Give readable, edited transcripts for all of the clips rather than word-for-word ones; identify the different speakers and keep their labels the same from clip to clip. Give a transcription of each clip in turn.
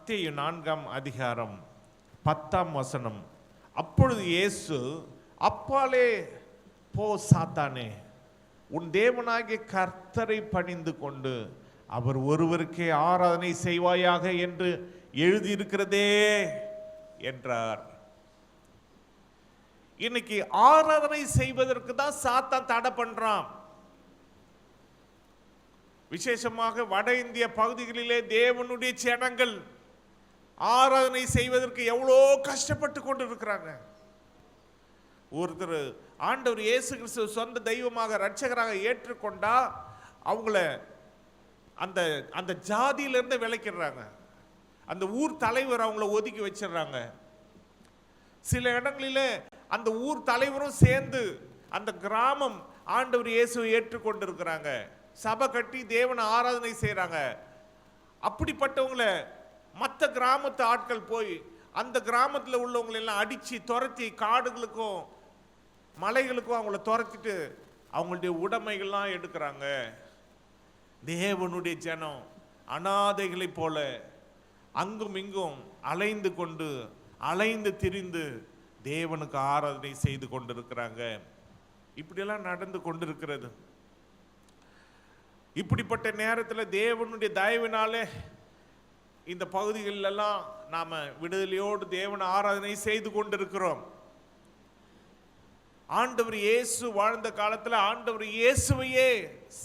Speaker 1: மத்தேயு 4ஆம் அதிகாரம் 10ஆம் வசனம். அப்பொழுது இயேசு, அப்பாலே போ சாத்தானே, உன் தேவனாகிய கர்த்தரை பணிந்து கொண்டு அவர் ஒருவருக்கே ஆராதனை செய்வாயாக என்று எழுதியிருக்கிறதே என்றார். இன்னைக்கு ஆராதனை செய்வதற்கு தான் சாத்தான் தடை பண்றான். விசேஷமாக வட இந்திய பகுதிகளிலே தேவனுடைய ஜனங்கள் ஆராதனை செய்வதற்கு எவ்வளோ கஷ்டப்பட்டு கொண்டு இருக்கிறாங்க. ஒருத்தர் ஆண்டவர் இயேசு கிறிஸ்து சொந்த தெய்வமாக இரட்சகராக ஏற்றுக்கொண்டா அவங்கள அந்த அந்த ஜாதியிலிருந்து விலக்கிடுறாங்க. அந்த ஊர் தலைவர் அவங்கள ஒதுக்கி வச்சிடுறாங்க. சில இடங்களிலே அந்த ஊர் தலைவரும் சேர்ந்து அந்த கிராமம் ஆண்டவர் இயேசுவை ஏற்றுக்கொண்டு இருக்கிறாங்க. சபை கட்டி தேவனை ஆராதனை செய்கிறாங்க. அப்படிப்பட்டவங்களை மற்ற கிராமத்து ஆட்கள் போய் அந்த கிராமத்தில் உள்ளவங்களை எல்லாம் அடித்து துரத்தி காடுகளுக்கும் மலைகளுக்கும் அவங்கள துரத்திட்டு அவங்களுடைய உடைமைகள்லாம் எடுக்கிறாங்க. தேவனுடைய ஜனம் அனாதைகளை போல அங்கும் இங்கும் அலைந்து கொண்டு அலைந்து திரிந்து தேவனுக்கு ஆராதனை செய்து கொண்டிருக்கிறாங்க. இப்படியெல்லாம் நடந்து கொண்டிருக்கிறது. இப்படிப்பட்ட நேரத்தில் தேவனுடைய தயவினாலே இந்த பகுதிகளெல்லாம் நாம் விடுதலையோடு தேவனை ஆராதனை செய்து கொண்டிருக்கிறோம். ஆண்டவர் இயேசு வாழ்ந்த காலத்தில் ஆண்டவர் இயேசுவையே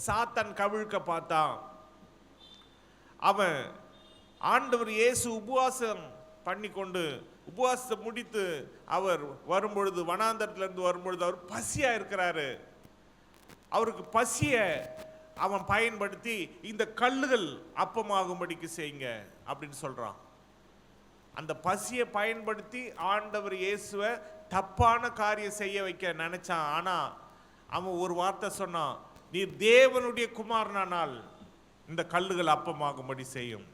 Speaker 1: சாத்தான் கவிழ்க்க பார்த்தான். அவன் ஆண்டவர் இயேசு உபவாசம் பண்ணி கொண்டு உபவாசத்தை முடித்து அவர் வரும்பொழுது, வனாந்தரத்திலிருந்து வரும்பொழுது அவர் பசியா இருக்கிறாரு. அவருக்கு பசிய அவன் பயன்படுத்தி இந்த கல்லுகள் அப்பமாகும்படிக்கு செய்யுங்க அப்படின்னு சொல்றான். அந்த பசியை பயன்படுத்தி ஆண்டவர் இயேசுவை தப்பான காரியம் செய்ய வைக்க நினைச்சான். ஆனா அவன் ஒரு வார்த்தை சொன்னான், நீர் தேவனுடைய குமாரனானால் இந்த கல்லுகள் அப்பமாகும்படி செய்யும்.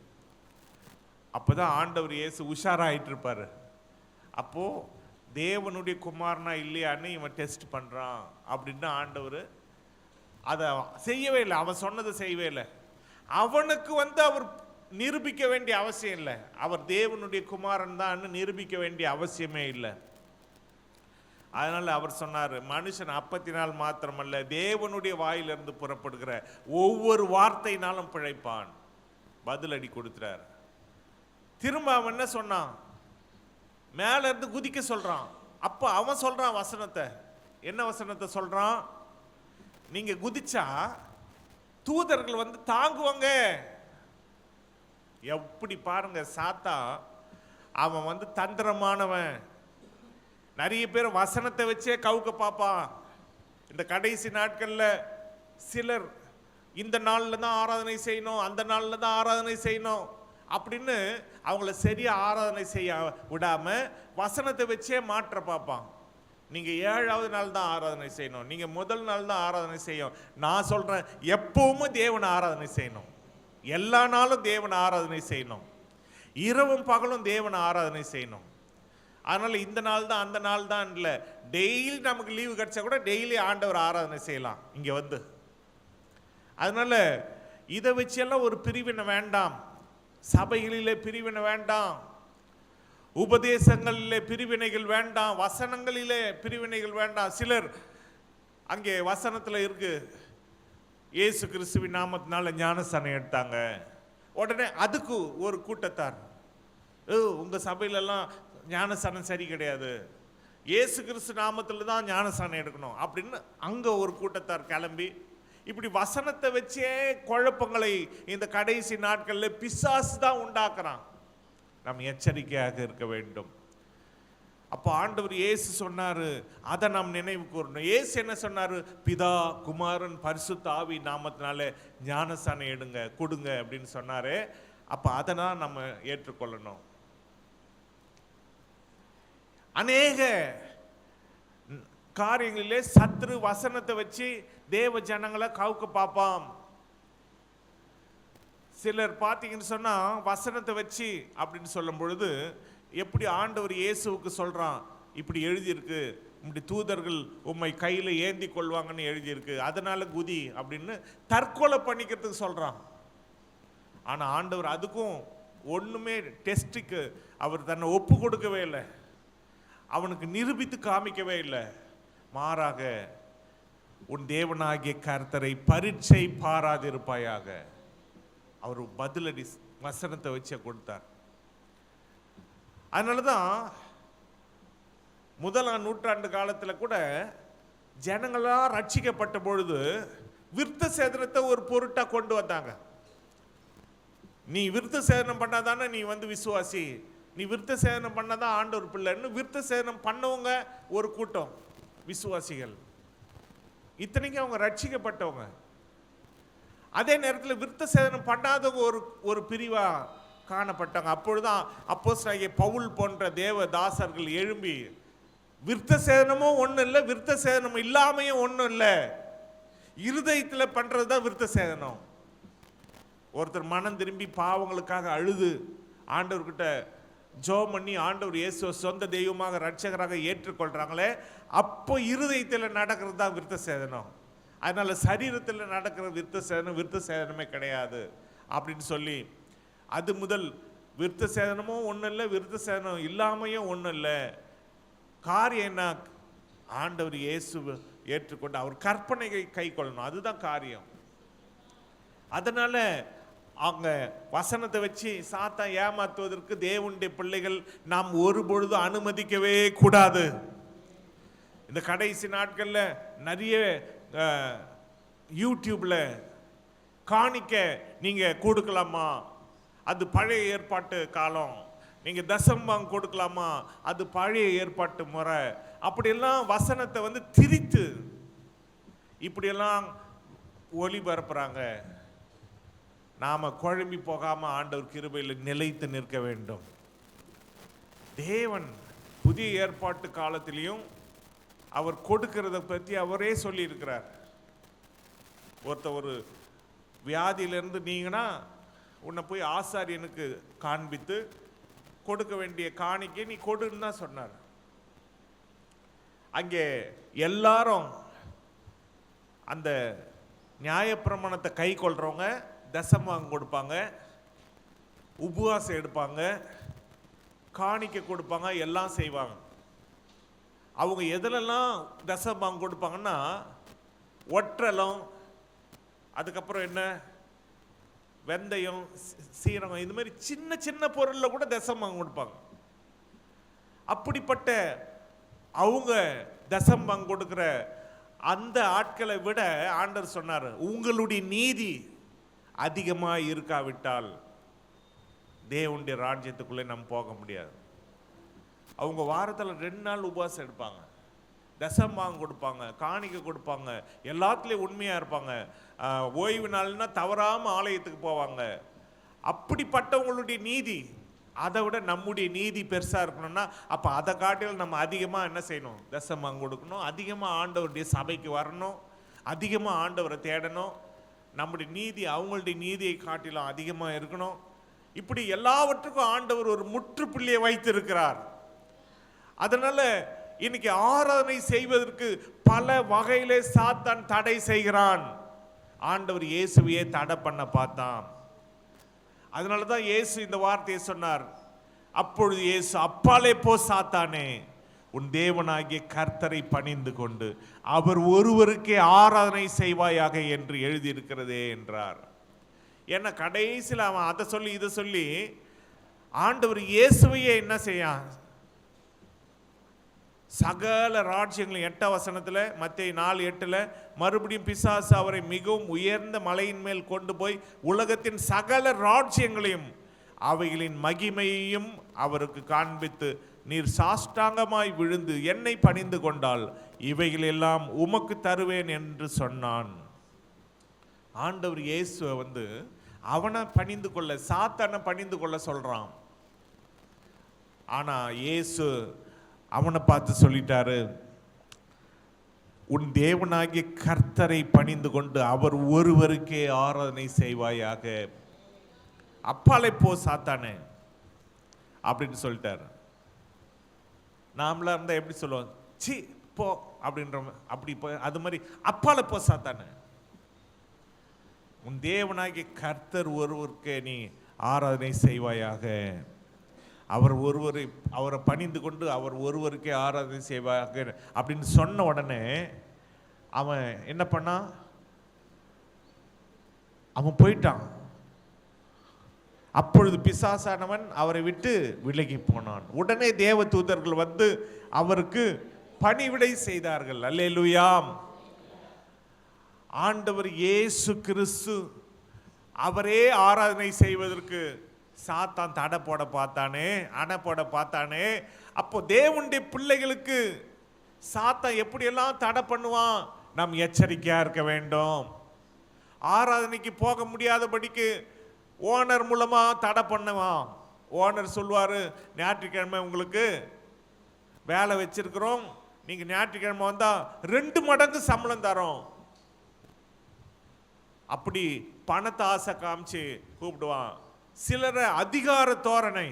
Speaker 1: அப்பதான் ஆண்டவர் இயேசு உஷாராயிட்டு இருப்பாரு. அப்போ தேவனுடைய குமாரனா இல்லையான்னு இவன் டெஸ்ட் பண்றான் அப்படின்னு ஆண்டவர் அதை செய்யவே இல்லை. அவன் சொன்னதை செய்யவே இல்லை. அவனுக்கு அவர் நிரூபிக்க வேண்டிய அவசியம் இல்லை. அவர் தேவனுடைய குமாரன் தான் நிரூபிக்க வேண்டிய அவசியமே இல்லை. அதனால அவர் சொன்னார், மனுஷன் அப்பத்தினால் மாத்திரமல்ல தேவனுடைய வாயிலிருந்து புறப்படுகிற ஒவ்வொரு வார்த்தையினாலும் பிழைப்பான். பதிலடி கொடுக்கிறார். திரும்ப அவன் என்ன சொன்னான், மேல இருந்து குதிக்க சொல்றான். அப்ப அவன் சொல்றான் வசனத்தை. என்ன வசனத்தை சொல்றான், நீங்க குதிச்சா தூதர்கள் தாங்குவாங்க. எப்படி பாருங்க, சாத்தா அவன் தந்திரமானவன். நிறைய பேர் வசனத்தை வச்சே கவுக்க பார்ப்பான். இந்த கடைசி நாட்கள்ல சிலர் இந்த நாள்ல தான் ஆராதனை செய்யணும், அந்த நாள்ல தான் ஆராதனை செய்யணும் அப்படின்னு அவங்கள சரியா ஆராதனை செய்ய விடாம வசனத்தை வச்சே மாற்ற பார்ப்பான். நீங்க 7வது நாள் தான் ஆராதனை செய்யணும், நீங்க முதல் நாள் தான் ஆராதனை செய்யணும். நான் சொல்றேன், எப்பவுமே தேவனை ஆராதனை செய்யணும். எல்லா நாளும் தேவனை ஆராதனை செய்யணும். இரவும் பகலும் தேவனை ஆராதனை செய்யணும். அதனால இந்த நாள் தான் அந்த நாள் தான் இல்லை. டெய்லி நமக்கு லீவு கிடைச்சா கூட டெய்லி ஆண்டவர் ஆராதனை செய்யலாம் இங்க அதனால இதை வச்செல்லாம் ஒரு பிரிவினை வேண்டாம். சபைகளிலே பிரிவினை வேண்டாம், உபதேசங்களிலே பிரிவினைகள் வேண்டாம், வசனங்களிலே பிரிவினைகள் வேண்டாம். சிலர் அங்கே வசனத்தில் இருக்கு, இயேசு கிறிஸ்துவின் நாமத்தினால ஞானஸ்நானம் எடுத்தாங்க. உடனே அதுக்கு ஒரு கூட்டத்தார், உங்க சபையிலெல்லாம் ஞானஸ்நானம் சரி கிடையாது, இயேசு கிறிஸ்து நாமத்தில் தான் ஞானஸ்நானம் எடுக்கணும் அப்படின்னு அங்க ஒரு கூட்டத்தார் கிளம்பி இப்படி வசனத்தை வச்சே குழப்பங்களை இந்த கடைசி நாட்களில் பிசாசு தான் உண்டாக்குறான். நாம் எச்சரிக்கையாக இருக்க வேண்டும். அப்போ ஆண்டவர் இயேசு சொன்னாரு, அதை நாம் நினைவு கூறணும். இயேசு என்ன சொன்னாரு, பிதா குமாரன் பரிசுத்த ஆவி நாமத்தினால ஞானஸ்நானம் எடுங்க கொடுங்க அப்படின்னு சொன்னாரு. அப்ப அதை தான் நம்ம ஏற்றுக்கொள்ளணும். அநேக காரியங்களிலே சத்ரு வசனத்தை வச்சு தேவ ஜனங்களை கவுக்க பார்ப்பான். சிலர் பார்த்தீங்கன்னு சொன்னா வசனத்தை வச்சு அப்படின்னு சொல்லும் பொழுது எப்படி ஆண்டவர் இயேசுவுக்கு சொல்றான், இப்படி எழுதியிருக்கு, இப்படி தூதர்கள் உம்மை கையில ஏந்தி கொள்வாங்கன்னு எழுதியிருக்கு, அதனால குதி அப்படின்னு தற்கொலை பண்ணிக்கிறதுக்கு சொல்றான். ஆனா ஆண்டவர் அதுக்கும் ஒண்ணுமே டெஸ்ட்டுக்கு அவர் தன்னை ஒப்பு கொடுக்கவே இல்லை, அவனுக்கு நிரூபித்து காமிக்கவே இல்லை. மாறாக உன் தேவனாகிய கர்த்தரை பரீட்சை பாராதிருப்பாயாக அவர் பதிலடி வசனத்தை வச்சு கொடுத்தார். அதனாலதான் முதலாம் நூற்றாண்டு காலத்துல கூட ஜனங்களா ரட்சிக்கப்பட்ட பொழுது விருத்த சேதனத்தை ஒரு பொருட்டா கொண்டு வந்தாங்க. நீ விருத்த சேதனம் பண்ணாதானே நீ விசுவாசி, நீ விருத்த சேதனம் பண்ணாதான் ஆண்டவர் பிள்ளைன்னு விருத்த சேதனம் பண்ணவங்க ஒரு கூட்டம் விசுவாசிகள். இத்தனைக்கும் அவங்க ரட்சிக்கப்பட்டவங்க. அதே நேரத்தில் விருத்த சேதனம் பண்ணாதவங்க ஒரு பிரிவா காணப்பட்டாங்க. அப்பொழுதுதான் அப்போஸ்தலனாகிய பவுல் போன்ற தேவ தாசர்கள் எழும்பி விருத்த சேதனமும் ஒன்றும் இல்லை, விருத்த சேதனம் இல்லாமையும் ஒன்றும் இல்லை, இருதயத்தில் பண்றதுதான் விருத்த சேதனம். ஒருத்தர் மனம் திரும்பி பாவங்களுக்காக அழுது ஆண்டவர்கிட்ட ஜெபம் பண்ணி ஆண்டவர் இயேசுவை சொந்த தெய்வமாக ரட்சகராக ஏற்றுக்கொள்றாங்களே, அப்போ இருதயத்தில் நடக்கிறது தான் விருத்த சேதனம். அதனால சரீரத்தில் நடக்கிற விருத்த சேதனமே கிடையாது அப்படின்னு சொல்லி, அது முதல் விருத்த சேதனமும் ஒன்றும் இல்லை, விருத்த சேதனம் இல்லாமையும் ஒன்றும் இல்லை. காரியம் என்ன? ஆண்டவர் இயேசு ஏற்றுக்கொண்டு அவர் கற்பனையை கை கொள்ளணும், அதுதான் காரியம். அதனால அவங்க வசனத்தை வச்சு சாத்தான் ஏமாத்துவதற்கு தேவனுடைய பிள்ளைகள் நாம் ஒரு பொழுது அனுமதிக்கவே கூடாது. இந்த கடைசி நாட்கள்ல நிறைய யூடியூப்ல காணிக்க நீங்க கொடுக்கலாமா, அது பழைய ஏற்பாட்டு காலம், நீங்க தசமம் கொடுக்கலாமா, அது பழைய ஏற்பாட்டு முறை, அப்படியெல்லாம் வசனத்தை திரித்து இப்படியெல்லாம் ஒளிபரப்புறாங்க. நாம குழம்பி போகாம ஆண்டவர் கிருபையில் நிலைத்து நிற்க வேண்டும். தேவன் புதிய ஏற்பாட்டு காலத்திலையும் அவர் கொடுக்கிறத பற்றி அவரே சொல்லி இருக்கிறார். ஒரு வியாதியிலிருந்து நீங்கன்னா உன்னை போய் ஆசாரியனுக்கு காண்பித்து கொடுக்க வேண்டிய காணிக்கை நீ கொடுன்னு தான் சொன்னார். அங்கே எல்லாரும் அந்த நியாயப்பிரமாணத்தை கை கொள்றவங்க தசமம் கொடுப்பாங்க, உபவாசம் எடுப்பாங்க, காணிக்கை கொடுப்பாங்க, எல்லாம் செய்வாங்க. அவங்க எதிலெல்லாம் தசமம் கொடுப்பாங்கன்னா ஒற்றலம், அதுக்கப்புறம் என்ன வெந்தயம், சீரகம், இது மாதிரி சின்ன சின்ன பொருள்ல கூட தசமம் கொடுப்பாங்க. அப்படிப்பட்ட அவங்க தசமம் கொடுக்கிற அந்த ஆட்களை விட ஆண்டவர் சொன்னார், உங்களுடைய நீதி அதிகமா இருக்காவிட்டால் தேவனுடைய ராஜ்யத்துக்குள்ளே நம்ம போக முடியாது. அவங்க வாரத்தில் 2 நாள் உபவாசம் எடுப்பாங்க, தசமம் கொடுப்பாங்க, காணிக்கை கொடுப்பாங்க, எல்லாத்துலேயும் உண்மையா இருப்பாங்க. ஓய்வு நாள்னா தவறாம ஆலயத்துக்கு போவாங்க. அப்படிப்பட்டவங்களுடைய நீதி அதை விட நம்முடைய நீதி பெருசா இருக்கணும்னா அப்ப அதை காட்டிலும் நம்ம அதிகமா என்ன செய்யணும்? தசமம் கொடுக்கணும், அதிகமா ஆண்டவருடைய சபைக்கு வரணும், அதிகமா ஆண்டவரை தேடணும். நம்முடைய நீதி அவங்களுடைய நீதியை காட்டிலும் அதிகமா இருக்கணும். இப்படி எல்லாவற்றுக்கும் ஆண்டவர் ஒரு முற்றுப்புள்ளியை வைத்திருக்கிறார். அதனால இன்னைக்கு ஆராதனை செய்வதற்கு பல வகையிலே சாத்தான் தடை செய்கிறான். ஆண்டவர் இயேசுவையே தடை பண்ண பார்த்தான். அதனாலதான் இயேசு இந்த வார்த்தையை சொன்னார். அப்பொழுது இயேசு, அப்பாலே போ சாத்தானே, உன் தேவனாகிய கர்த்தரை பணிந்து கொண்டு அவர் ஒருவருக்கே ஆராதனை செய்வாயாக என்று எழுதியிருக்கிறதே என்றார். ஏன்னா கடைசியில் அவன் அதை சொல்லி இதை சொல்லி ஆண்டவர் இயேசுவையே என்ன செய்யான்? சகல ராஜ்யங்களும் 8ஆம் வசனத்தில் மத்தேயு 4:8 மறுபடியும் பிசாசு அவரை மிகவும் உயர்ந்த மலையின் மேல் கொண்டு போய் உலகத்தின் சகல ராஜ்யங்களையும் அவைகளின் மகிமையையும் அவருக்கு காண்பித்து, நீர் சாஷ்டாங்கமாய் விழுந்து என்னை பணிந்து கொண்டால் இவைகளெல்லாம் உமக்கு தருவேன் என்று சொன்னான். ஆண்டவர் இயேசுவை அவனை பணிந்து கொள்ள, சாத்தானை பணிந்து கொள்ள சொல்றான். ஆனா இயேசு அவனை பார்த்து சொல்லிட்டாரு, உன் தேவனாகிய கர்த்தரை பணிந்து கொண்டு அவர் ஒருவருக்கே ஆராதனை செய்வாயாக, அப்பாலே போ சாத்தானே அப்படின்னு சொல்லிட்டாரு. நாமளா இருந்தா எப்படி சொல்லுவோம்? சி போ அப்படின்ற, அப்படி அது மாதிரி அப்பாலே போ சாத்தானே. உன் தேவனாகிய கர்த்தர் ஒருவருக்கே நீ ஆராதனை செய்வாயாக. அவரை பணிந்து கொண்டு அவர் ஒருவருக்கே ஆராதனை செய்வாயாக அப்படின்னு சொன்ன உடனே அவன் என்ன பண்ணான்? அவன் போயிட்டான். அப்பொழுது பிசாசானவன் அவரை விட்டு விலகி போனான். உடனே தேவ தூதர்கள் வந்து அவருக்கு பணிவிடை செய்தார்கள். அல்லேலூயா. ஆண்டவர் இயேசு கிறிஸ்து அவரே ஆராதனை செய்வதற்கு சாத்தான் தடை போட பார்த்தானே. அப்போ தேவனுடைய பிள்ளைகளுக்கு சாத்தான் எப்படியெல்லாம் தடை பண்ணுவான், நாம் எச்சரிக்கையா இருக்க வேண்டும். ஆராதனைக்கு போக முடியாதபடிக்கு ஓனர் மூலமா தடை பண்ணுவான். ஓனர் சொல்வாரு, ஞாயிற்றுக்கிழமை உங்களுக்கு வேலை வச்சிருக்கிறோம், நீங்க ஞாயிற்றுக்கிழமை வந்தா 2 மடங்கு சம்பளம் தரோம். அப்படி பணத்தை ஆசை காமிச்சு கூப்பிடுவான். சிலரை அதிகார தோரணை,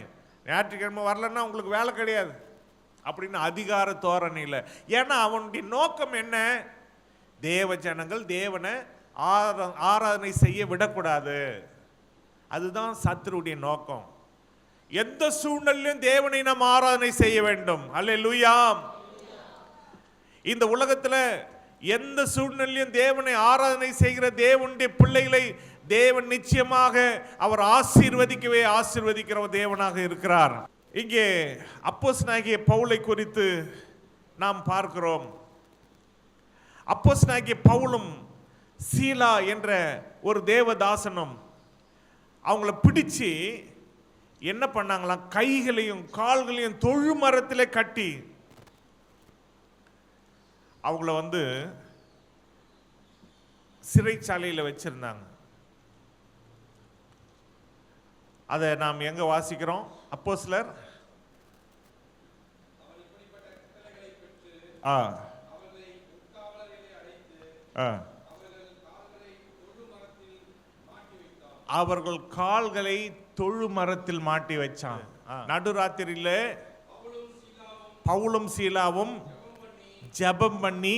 Speaker 1: ஞாயிற்றுக்கிழமை வரலன்னா உங்களுக்கு வேலை கிடையாது அப்படின்னு அதிகார தோரணையில். ஏன்னா அவனுடைய நோக்கம் என்ன? தேவ ஜனங்கள் தேவனை ஆராதனை செய்ய விடக்கூடாது. அதுதான் சத்துருடைய நோக்கம். எந்த சூழ்நிலையிலும் தேவனை நாம் ஆராதனை செய்ய வேண்டும். அல்லேலூயா. இந்த உலகத்தில் எந்த சூழ்நிலையும் தேவனை ஆராதனை செய்கிற தேவனுடைய பிள்ளைகளை தேவன் நிச்சயமாக அவர் ஆசீர்வதிக்கிற தேவனாக இருக்கிறார். இங்கே அப்போஸ்தலனாகிய பவுலை குறித்து நாம் பார்க்கிறோம். அப்போஸ்தலனாகிய பவுலும் சீலா என்ற ஒரு தேவதாசனும் அவங்கள பிடிச்சு என்ன பண்ணாங்களாம்? கைகளையும் கால்களையும் தொழுமரத்திலே கட்டி அவங்கள வந்து சிறைச்சாலையில் வச்சிருந்தாங்க. அதை நாம் எங்க வாசிக்கிறோம்? அப்போஸ்தலர் அவர்கள் கால்களை தொழுமரத்தில் மாட்டி வச்சான். நடுராத்திரியில பவுலும் சீலாவும் ஜெபம் பண்ணி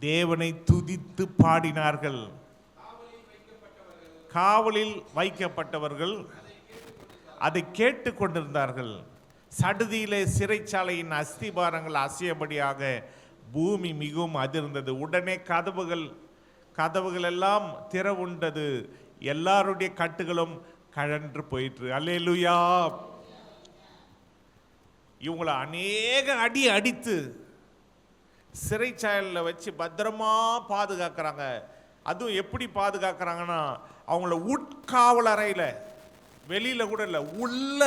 Speaker 1: தேவனை துதித்து பாடினார்கள். காவலில் வைக்கப்பட்டவர்கள் அதை கேட்டு கொண்டிருந்தார்கள். சடுதியிலே சிறைச்சாலையின் அஸ்திபாரங்கள் அசையபடியாக பூமி மிகவும் அதிர்ந்தது. உடனே கதவுகள் எல்லாம் திறவுண்டது. எல்லாருடைய கட்டுகளும் கழன்று போயிற்று. அல்லேலூயா. இவங்களை அநேக அடி அடித்து சிறைச்சாலையில் வச்சு பத்திரமா பாதுகாக்கிறாங்க. அதுவும் எப்படி பாதுகாக்கிறாங்கன்னா, அவங்கள உட்காவல் அறையில், வெளியில கூட இல்லை, உள்ள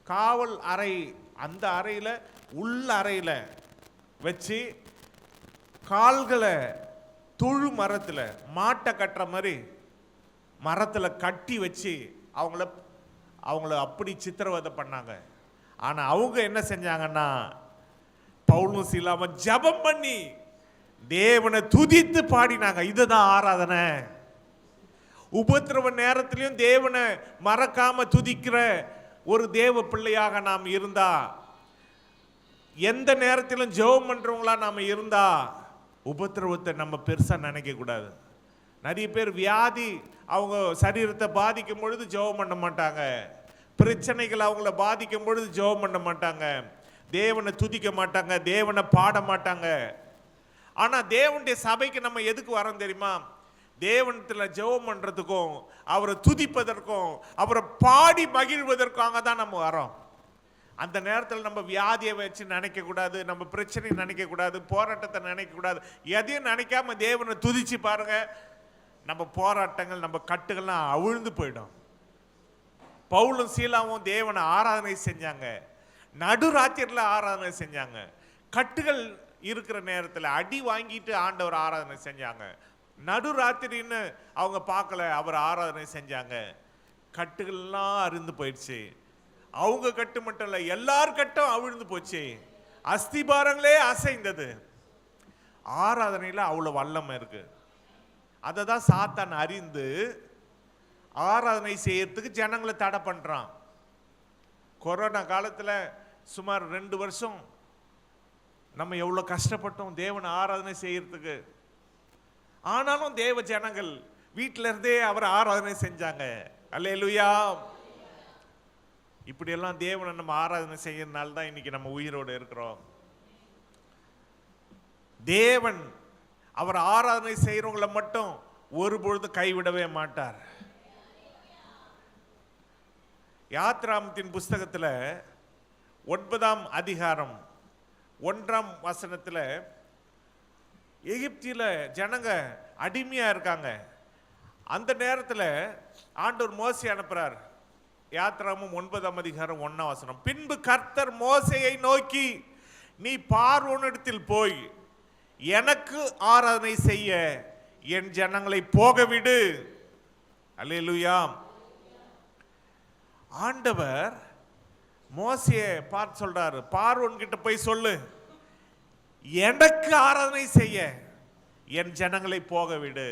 Speaker 1: காவல் அறை, அந்த அறையில் உள்ள அறையில் வச்சு கால்களை தொழு மரத்தில் மாட்டை கட்டுற மாதிரி மரத்தில் கட்டி வச்சு அவங்கள அப்படி சித்திரவதை பண்ணாங்க. ஆனால் அவங்க என்ன செஞ்சாங்கன்னா, பவுலும் சீலாவும் ஜெபம் பண்ணி தேவனை துதித்து பாடினாங்க. இதுதான் ஆராதனை. உபத்திரவ நேரத்திலையும் தேவனை மறக்காம துதிக்கிற ஒரு தேவ பிள்ளையாக நாம் இருந்தா, எந்த நேரத்திலும் ஜெபம் பண்றவங்களா நாம இருந்தா, உபத்திரவத்தை நம்ம பெருசா நினைக்க கூடாது. நிறைய பேர் வியாதி அவங்க சரீரத்தை பாதிக்கும் பொழுது ஜெபம் பண்ண மாட்டாங்க. பிரச்சனைகள் அவங்கள பாதிக்கும் பொழுது ஜெபம் பண்ண மாட்டாங்க. தேவனை துதிக்க மாட்டாங்க, தேவனை பாட மாட்டாங்க. ஆனா தேவனுடைய சபைக்கு நம்ம எதுக்கு வரோம் தெரியுமா? தேவனத்தில் ஜெபம் பண்றதுக்கும் அவரை துதிப்பதற்கும் அவரை பாடி மகிழ்வதற்காக தான் நம்ம வரோம். அந்த நேரத்தில் நம்ம வியாதியை வச்சு நினைக்க கூடாது, நம்ம பிரச்சனையை நினைக்க கூடாது, போராட்டத்தை நினைக்க கூடாது. எதையும் நினைக்காம தேவனை துதிச்சு பாருங்க, நம்ம போராட்டங்கள் நம்ம கட்டுகள்லாம் அவிழ்ந்து போயிடும். பவுலும் சீலாவும் தேவனை ஆராதனை செஞ்சாங்க. நடுராத்திரில ஆராதனை செஞ்சாங்க. கட்டுகள் இருக்கிற நேரத்தில் அடி வாங்கிட்டு ஆண்டவர் ஆராதனை செஞ்சாங்க. நடுராத்திரின்னு அவங்க பார்க்கல, அவர் ஆராதனை செஞ்சாங்க. கட்டுகள்லாம் அருந்து போயிடுச்சு. அவங்க கட்டு மட்டும் இல்லை, எல்லார் கட்டும் அவிழ்ந்து போச்சு. அஸ்திபாரங்களே அசைந்தது. ஆராதனையில் அவ்வளோ வல்லமை இருக்கு. அதை தான் சாத்தான் அறிந்து ஆராதனை செய்யறதுக்கு ஜனங்களை தடை பண்றான். கொரோனா காலத்தில் சுமார் 2 வருஷம் நம்ம எவ்வளோ கஷ்டப்பட்டோம் தேவனை ஆராதனை செய்யறதுக்கு. ஆனாலும் தேவ ஜனங்கள் வீட்டில இருந்தே அவர் ஆராதனை செஞ்சாங்க. அல்லேலூயா. இப்படியெல்லாம் தேவனை நம்ம ஆராதனை செய்யறதுனால தான் இன்னைக்கு நம்ம உயிரோடு இருக்கிறோம். தேவன் அவர் ஆராதனை செய்யறவங்களை மட்டும் ஒருபொழுது கைவிடவே மாட்டார். யாத்ராமத்தின் புஸ்தகத்தில் 9ஆம் அதிகாரம் 1ஆம் வசனத்தில் எகிப்தில ஜனங்க அடிமையா இருக்காங்க. அந்த நேரத்தில் ஆண்டவர் மோசே அனுப்புறார். யாத்ராமம் 9ஆம் அதிகாரம் 1ஆம் வசனம். பின்பு கர்த்தர் மோசேயை நோக்கி, நீ பார்வோனிடத்தில் போய் எனக்கு ஆராதனை செய்ய என் ஜனங்களை போக விடு. அல்லேலூயா. ஆண்டவர் மோசேயை பார்த்து சொல்றாரு, பார்வோன் கிட்ட போய் சொல்லு, எனக்கு ஆராதனை செய்ய என் ஜனங்களை போக விடு.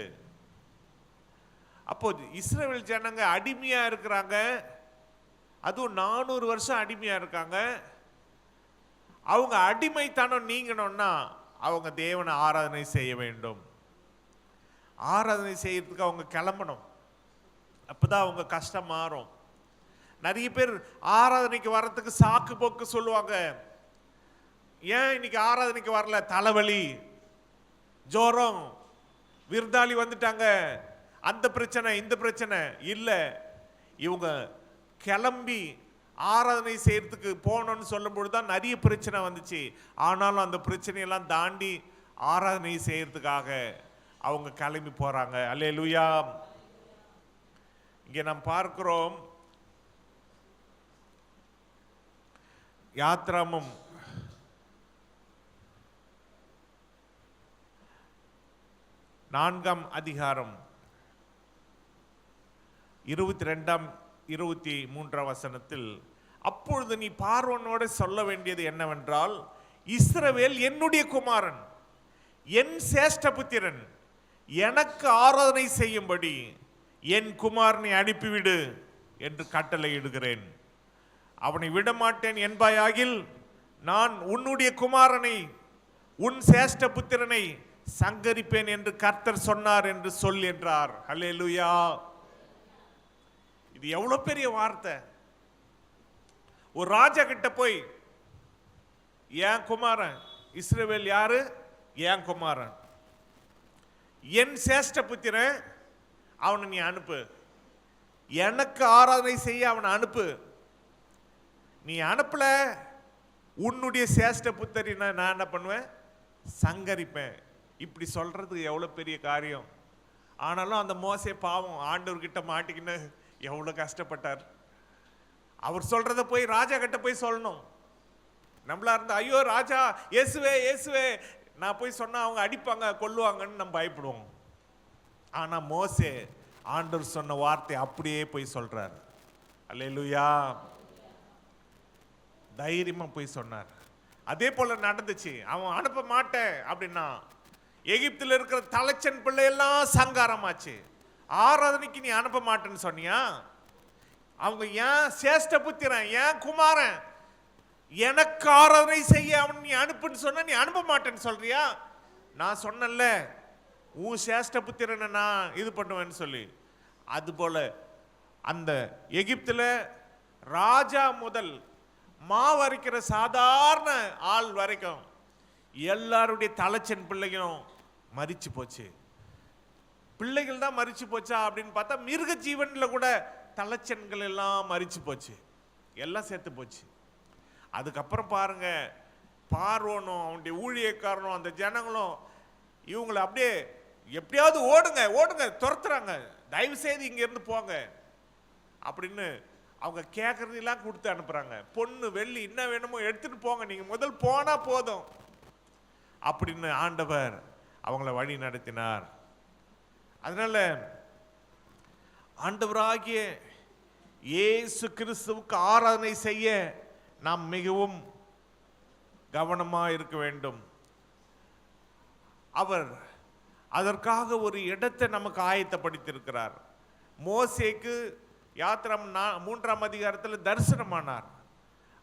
Speaker 1: அப்போ இஸ்ரவேல் ஜனங்க அடிமையா இருக்கிறாங்க. அதுவும் 400 வருஷம் அடிமையா இருக்காங்க. அவங்க அடிமைத்தனம் நீங்கணும்னா அவங்க தேவனை ஆராதனை செய்ய வேண்டும். ஆராதனை செய்யறதுக்கு அவங்க கிளம்பணும். அப்பதான் அவங்க கஷ்டம் மாறும். நிறைய பேர் ஆராதனைக்கு வர்றதுக்கு சாக்கு போக்கு சொல்லுவாங்க. ஏன் இன்னைக்கு ஆராதனைக்கு வரல? தலைவலி, ஜோரம், விருந்தாளி வந்துட்டாங்க, அந்த பிரச்சனை இந்த பிரச்சனை. இல்லை, இவங்க கிளம்பி ஆராதனை செய்யறதுக்கு போகணும்னு சொல்லும்போது தான் நிறைய பிரச்சனை வந்துச்சு. ஆனாலும் அந்த பிரச்சனையெல்லாம் தாண்டி ஆராதனை செய்யறதுக்காக அவங்க கிளம்பி போறாங்க. அல்லேலூயா. இங்கே நாம் பார்க்கிறோம், யாத்ராமம் 4ஆம் அதிகாரம் 22ஆம் 23ஆம் வசனத்தில், அப்பொழுது நீ பார்வோனோடு சொல்ல வேண்டியது என்னவென்றால், இஸ்ரவேல் என்னுடைய குமாரன், என் சேஷ்டபுத்திரன், எனக்கு ஆராதனை செய்யும்படி என் குமாரனை அனுப்பிவிடு என்று கட்டளையிடுகிறேன். அவனை விடமாட்டேன் என்பாயாகில் நான் உன்னுடைய குமாரனை உன் சேஷ்டபுத்திரனை சங்கரிப்பேன் என்று கர்த்தர் சொன்னார் என்று சொல் என்றார். அல்லேலூயா. இது எவ்வளவு பெரிய வார்த்தை. ஒரு ராஜா கிட்ட போய், என் குமாரன் இஸ்ரவேல் யாரு? என் குமாரன், என் சேஷ்ட புத்திரன், அவனை நீ அனுப்பு, எனக்கு ஆராதனை செய்ய அவனை அனுப்பு. நீ அனுப்பல, உன்னுடைய சேஷ்ட புத்திரனை நான் என்ன பண்ணுவேன்? சங்கரிப்பேன். இப்படி சொல்றது எவ்வளவு பெரிய காரியம். ஆனாலும் அந்த மோசே பாவம் ஆண்டவர்கிட்ட மாட்டிக்கின்னு எவ்வளவு கஷ்டப்பட்டார். அவர் சொல்றத போய் ராஜா கிட்ட போய் சொல்லணும். நம்மளா இருந்தா, ஐயோ ராஜா, இயேசுவே இயேசுவே நான் போய் சொன்னா அவங்க அடிப்பாங்க கொல்லுவாங்கன்னு நம்ம பயப்படுவோம். ஆனா மோசே ஆண்டவர் சொன்ன வார்த்தை அப்படியே போய் சொல்றார். அல்லேலூயா. தைரியமா போய் சொன்னார். அதே போல நடந்துச்சு. அவன் அனுப்ப மாட்டேன் அப்படின்னா எகிப்தில் இருக்கிற தலைச்சன் பிள்ளை எல்லாம் சங்காரமாச்சு. ஆராதனைக்கு நீ அனுப்ப மாட்டேன்னு சொன்னியா? அவங்க ஏன் சேஷ்ட புத்திரன், ஏன் குமாரன், எனக்கு ஆராதனை செய்ய அவன் நீ அனுப்புன்னு சொன்ன, நீ அனுப்ப மாட்டேன்னு சொல்றியா? நான் சொன்னல உன் சேஷ்ட புத்திரனை நான் இது பண்ணுவேன்னு சொல்லி. அதுபோல அந்த எகிப்துல ராஜா முதல் மாவரைக்கிற சாதாரண ஆள் வரைக்கும் எல்லாருடைய தலைச்சன் பிள்ளைகளும் மரிச்சு போச்சு. பிள்ளைகள் தான் மரிச்சு போச்சா அப்படின்னு பார்த்தா மிருக ஜீவன்ல கூட தலைச்சன்கள் எல்லாம் மரிச்சு போச்சு, எல்லாம் சேர்த்து போச்சு. அதுக்கப்புறம் பாருங்க, பார்வோனும் அவனுடைய ஊழியக்காரனும் அந்த ஜனங்களும் இவங்களை அப்படியே எப்படியாவது ஓடுங்க ஓடுங்க துரத்துறாங்க, தயவு செய்து இங்க இருந்து போங்க அப்படின்னு அவங்க கேட்கறதெல்லாம் கொடுத்து அனுப்புறாங்க. பொண்ணு வெள்ளி என்ன வேணுமோ எடுத்துட்டு போங்க, நீங்க முதல் போனா போதும் அப்படின்னு ஆண்டவர் அவங்கள வழி நடத்தினார். அதனால ஆண்டவராகிய இயேசு கிறிஸ்துவுக்கு ஆராதனை செய்ய நாம் மிகவும் கவனமாக இருக்க வேண்டும். அவர் அதற்காக ஒரு இடத்தை நமக்கு ஆயத்தப்படுத்தியிருக்கிறார். மோசேக்கு யாத்திரம் 3ஆம் அதிகாரத்தில் தரிசனமானார்.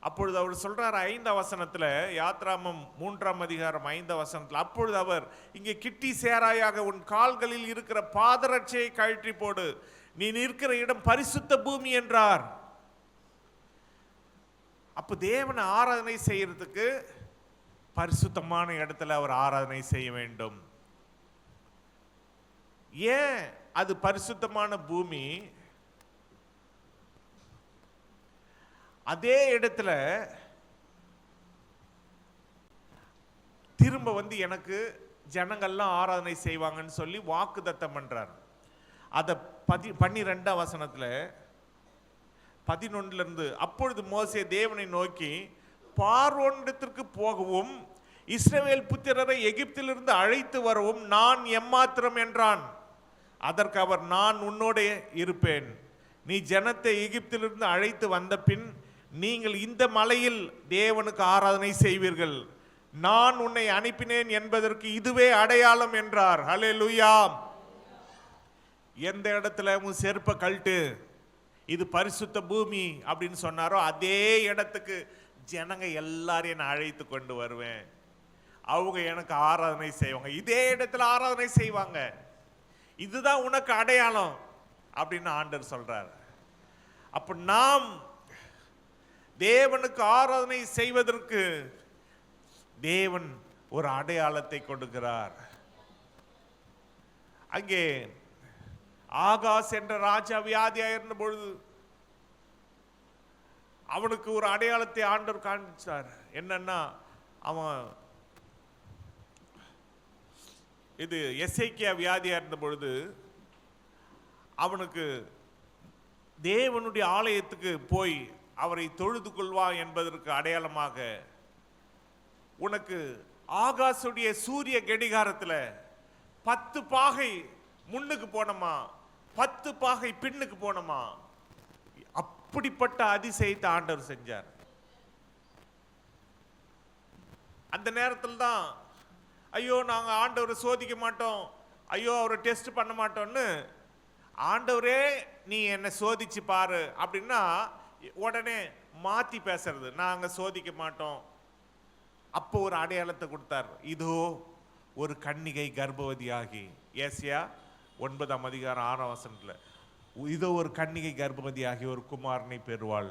Speaker 1: அப்பொழுது அவர் சொல்றார் 5ஆம் வசனத்துல, யாத்ராமம் 3ஆம் அதிகாரம் 5ஆம் வசனத்துல, அப்பொழுது அவர், இங்கே கிட்டி சேராயாக உன் கால்களில் இருக்கிற பாதரட்சையை கழற்றி போடு, நீ நிற்கிற இடம் பரிசுத்த பூமி என்றார். அப்ப தேவனை ஆராதனை செய்யறதுக்கு பரிசுத்தமான இடத்துல அவர் ஆராதனை செய்ய வேண்டும். ஏன் அது பரிசுத்தமான பூமி? அதே இடத்துல திரும்ப வந்து எனக்கு ஜனங்கள்லாம் ஆராதனை செய்வாங்கன்னு சொல்லி வாக்குத்தத்தம் பண்றார். அத 12ஆம் வசனத்துல 11 இருந்து, அப்பொழுது மோசே தேவனை நோக்கி, பார்வோனிடத்திற்கு போகவும் இஸ்ரவேல் புத்திரரை எகிப்திலிருந்து அழைத்து வரவும் நான் எம்மாத்திரம் என்றான். அதற்கு அவர், நான் உன்னோட இருப்பேன். நீ ஜனத்தை எகிப்திலிருந்து அழைத்து வந்த பின் நீங்கள் இந்த மலையில் தேவனுக்கு ஆராதனை செய்வீர்கள். நான் உன்னை அனுப்பினேன் என்பதற்கு இதுவே அடையாளம் என்றார். ஹல்லேலூயா. எந்த இடத்துல உன் செருப்பை கழட்டு, இது பரிசுத்த பூமி அப்படின்னு சொன்னாரோ அதே இடத்துக்கு ஜனங்க எல்லாரையும் நான் அழைத்து கொண்டு வருவேன். அவங்க எனக்கு ஆராதனை செய்வாங்க, இதே இடத்துல ஆராதனை செய்வாங்க. இதுதான் உனக்கு அடையாளம் அப்படின்னு ஆண்டவர் சொல்றார். அப்ப நாம் தேவனுக்கு ஆராதனை செய்வதற்கு தேவன் ஒரு அடையாளத்தை கொடுக்கிறார். அங்கே ஆகாஸ் என்ற ராஜா வியாதியா இருந்த பொழுது அவனுக்கு ஒரு அடையாளத்தை ஆண்டவர் காண்பிச்சார். என்னன்னா, அவன் இது எசேக்கியா வியாதியா இருந்த பொழுது அவனுக்கு தேவனுடைய ஆலயத்துக்கு போய் அவரை தொழுது கொள்வா என்பதற்கு அடையாளமாக, உனக்கு ஆகாசுடைய சூரிய கடிகாரத்தில் 10 பாகை முன்னுக்கு போனமா, 10 பாகை பின்னுக்கு போனமா, அப்படிப்பட்ட அதிசயத்தை ஆண்டவர் செஞ்சார். அந்த நேரத்தில் தான், ஐயோ நாங்க ஆண்டவரை சோதிக்க மாட்டோம், ஐயோ அவரை டெஸ்ட் பண்ண மாட்டோம்னு, ஆண்டவரே நீ என்னை சோதிச்சு பாரு அப்படின்னா உடனே மாத்தி பேசுறது, நாங்க சோதிக்க மாட்டோம். அப்போ ஒரு அடையாளத்தை கொடுத்தார். இதோ ஒரு கன்னிகை கர்ப்பவதியாகி, ஏசியா 9ஆம் அதிகாரம் 6ஆம் வசனத்துல, இதோ ஒரு கன்னிகை கர்ப்பவதியாகி ஒரு குமாரனை பெறுவாள்,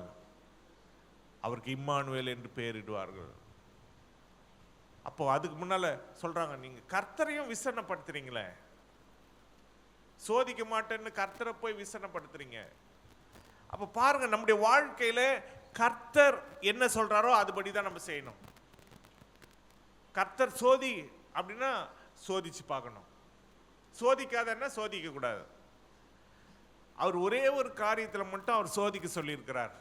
Speaker 1: அவருக்கு இம்மானுவேல் என்று பெயரிடுவார்கள். அப்போ அதுக்கு முன்னால சொல்றாங்க, நீங்க கர்த்தரையும் விசனப்படுத்துறீங்களே, சோதிக்க மாட்டேன்னு கர்த்தரை போய் விசனப்படுத்துறீங்க. அப்ப பாருங்க, நம்முடைய வாழ்க்கையில கர்த்தர் என்ன சொல்றாரோ அதுபடி தான் நம்ம செய்யணும். கர்த்தர் சோதி அப்படின்னா சோதிச்சு பார்க்கணும், சோதிக்காதன்னா சோதிக்க கூடாது. அவர் ஒரே ஒரு காரியத்தில் மட்டும் அவர் சோதிக்க சொல்லியிருக்கிறார்.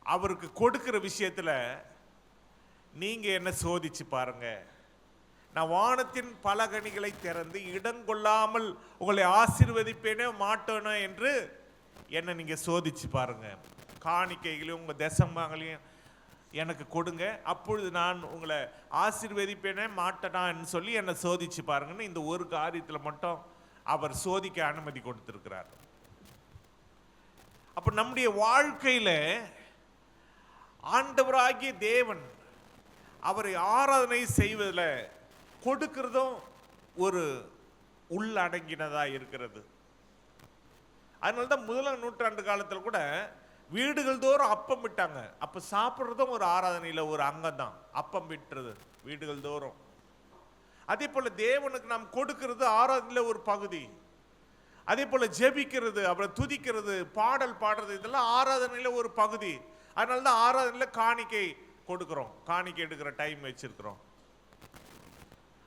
Speaker 1: அவருக்கு கொடுக்கிற விஷயத்துல நீங்க என்ன சோதிச்சு பாருங்க, நான் வானத்தின் பல கனிகளை திறந்து இடங்கொள்ளாமல் உங்களை ஆசீர்வதிப்பேனே மாட்டேனோ என்று என்ன நீங்க சோதிச்சு பாருங்க. காணிக்கைகளையும் உங்க தசமங்களையும் எனக்கு கொடுங்க, அப்பொழுது நான் உங்களை ஆசீர்வதிப்பேனே மாட்டேனான்னு சொல்லி என்னை சோதிச்சு பாருங்கன்னு இந்த ஒரு காரியத்தில் மட்டும் அவர் சோதிக்க அனுமதி கொடுத்திருக்கிறார். அப்ப நம்முடைய வாழ்க்கையில ஆண்டவராகிய தேவன் அவரை ஆராதனை செய்வதில் கொடுக்கிறதும் ஒரு உள்ளடங்கினதா இருக்கிறது. அதனால்தான் 1ஆம் நூற்றாண்டு காலத்தில் கூட வீடுகள் தோறும் அப்பம் விட்டாங்க. அப்ப சாப்பிட்றதும் ஒரு ஆராதனையில ஒரு அங்கம் தான், அப்பம் விட்டுறது வீடுகள் தோறும். அதே போல தேவனுக்கு நாம் கொடுக்கிறது ஆராதனையில ஒரு பகுதி. அதே போல ஜெபிக்கிறது, அப்புறம் துதிக்கிறது, பாடல் பாடுறது, இதெல்லாம் ஆராதனையில ஒரு பகுதி. அதனாலதான் ஆராதனையில காணிக்கை கொடுக்கிறோம், காணிக்கை எடுக்கிற டைம் வச்சிருக்கிறோம்.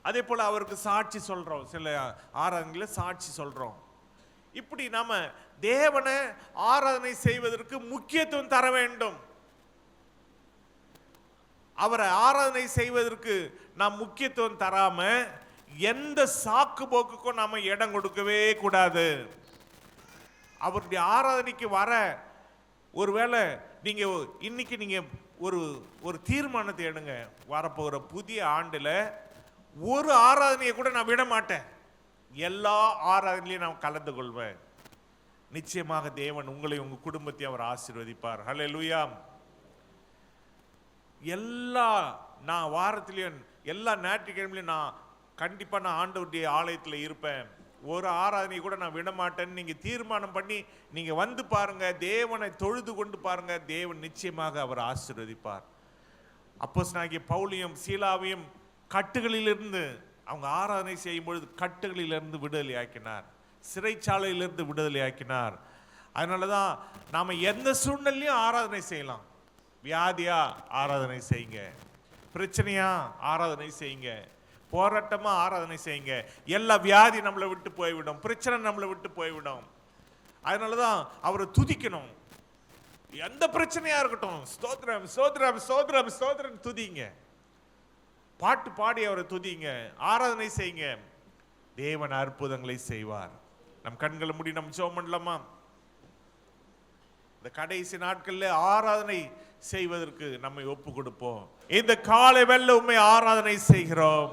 Speaker 1: அதே போல அவருக்கு சாட்சி சொல்றோம், சில ஆராதனையில சாட்சி சொல்றோம். இப்படி நாம தேவனை ஆராதனை செய்வதற்கு முக்கியத்துவம் தர வேண்டும். அவரை ஆராதனை செய்வதற்கு நாம் முக்கியத்துவம் தராம எந்த சாக்கு போக்குக்கும் நாம இடம் கொடுக்கவே கூடாது. அவருடைய ஆராதனைக்கு வர, ஒருவேளை நீங்க இன்னைக்கு நீங்க ஒரு தீர்மானத்தை எடுங்க, வரப்போகிற புதிய ஆண்டுல ஒரு ஆராதனையை கூட நான் விட மாட்டேன், எல்லா ஆராதனையிலையும் நான் கலந்து கொள்வேன். நிச்சயமாக தேவன் உங்களை உங்க குடும்பத்தை அவர் ஆசீர்வதிப்பார். ஹல்லேலூயா. நான் வாரத்திலையும் எல்லா ஞாயிற்றுக்கிழமையிலும் நான் கண்டிப்பாக நான் ஆண்டவருடைய ஆலயத்தில் இருப்பேன், ஒரு ஆராதனை கூட நான் விட மாட்டேன்னு நீங்கள் தீர்மானம் பண்ணி நீங்கள் வந்து பாருங்க, தேவனை தொழுது கொண்டு பாருங்க, தேவன் நிச்சயமாக அவர் ஆசீர்வதிப்பார். அப்போஸ்தலனாகிய பவுலையும் சீலாவையும் கட்டுகளிலிருந்து அவங்க ஆராதனை செய்யும் பொழுது கட்டுகளிலிருந்து விடுதலை ஆக்கினார், சிறைச்சாலையிலிருந்து விடுதலை ஆக்கினார். அதனால தான் நாம் எந்த சூழ்நிலையும் ஆராதனை செய்யலாம். வியாதியா ஆராதனை செய்யுங்க, பிரச்சனையா ஆராதனை செய்யுங்க, போராட்டமா ஆராதனை செய்யுங்க. எல்லா வியாதி நம்மளை விட்டு போய்விடும், பிரச்சனை நம்மளை விட்டு போய்விடும். அதனால தான் அவரை துதிக்கணும். எந்த பிரச்சனையா இருக்கட்டும், ஸ்தோத்திரம் ஸ்தோத்திரம் ஸ்தோத்திரம் ஸ்தோத்திரம் துதிங்க, பாட்டு பாடி அவரை துதிங்க, ஆராதனை செய்யுங்க. தேவன் அற்புதங்களை செய்வார். நம் கண்களை மூடி நம்ம ஜெபம் பண்ணலாமா? இந்த கடைசி நாட்களில் ஆராதனை செய்வதற்கு நம்மை ஒப்பு கொடுப்போம். இந்த காலை வேளையில உம்மை ஆராதனை செய்கிறோம்.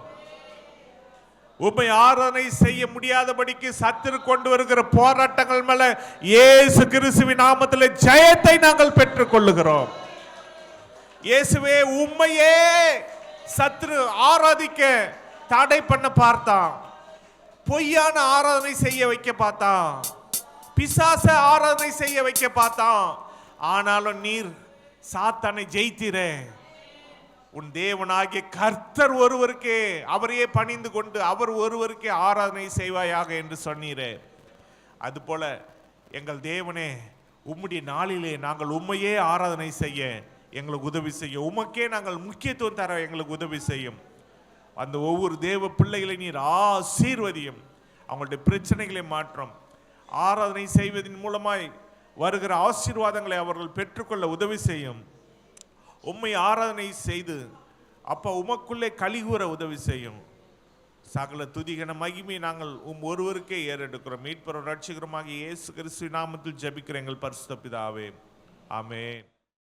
Speaker 1: உம்மை ஆராதனை செய்ய முடியாதபடிக்கு சத்துரு கொண்டு வருகிற போராட்டங்கள் மேல இயேசு கிறிஸ்துவின் நாமத்தில் ஜெயத்தை நாங்கள் பெற்றுக் கொள்ளுகிறோம். இயேசுவே, உம்மையே சத்துரு ஆராதிக்க தடை பண்ண பார்த்தான், பொய்யான ஆராதனை செய்ய வைக்க பார்த்தான், பிசாச ஆராதனை செய்ய வைக்க பார்த்தான். ஆனாலும் நீர் சாத்தானை ஜெயித்தீரே. உன் தேவனாகிய கர்த்தர் ஒருவருக்கே, அவரையே பணிந்து கொண்டு அவர் ஒருவருக்கே ஆராதனை செய்வாயாக என்று சொன்னீரே. அதுபோல எங்கள் தேவனே, உம்முடைய நாளிலே நாங்கள் உம்மையே ஆராதனை செய்ய எங்களுக்கு உதவி செய்யும். உமக்கே நாங்கள் முக்கியத்துவம் தர எங்களுக்கு உதவி செய்யும். அந்த ஒவ்வொரு தேவ பிள்ளைகளை நீர் ஆசீர்வதியும், அவங்களுடைய பிரச்சனைகளை மாற்றும். ஆராதனை செய்வதன் மூலமாய் வருகிற ஆசீர்வாதங்களை அவர்கள் பெற்றுக்கொள்ள உதவி செய்யும். உம்மை ஆராதனை செய்து அப்ப உமக்குள்ளே கலிகூற உதவி செய்யும். சகல துதிகன மகிமை நாங்கள் ஒருவருக்கே ஏறெடுக்கிறோம். மீட்பரும் ரட்சகருமாகிய இயேசு கிறிஸ்து நாமத்தில் ஜெபிக்கிற எங்கள் பரிசுத்த பிதாவே, ஆமென்.